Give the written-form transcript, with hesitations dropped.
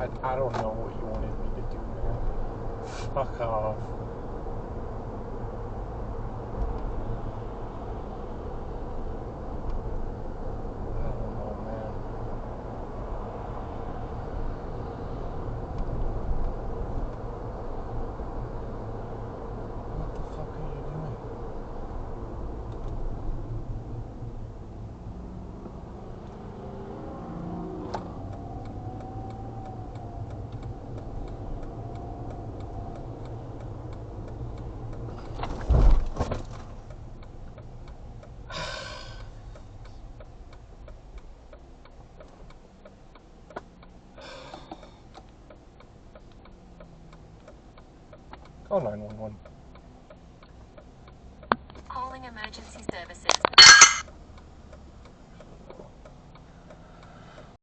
I don't know what you wanted me to do, man. Fuck off. I don't know, man. What the fuck are you doing? Call 911.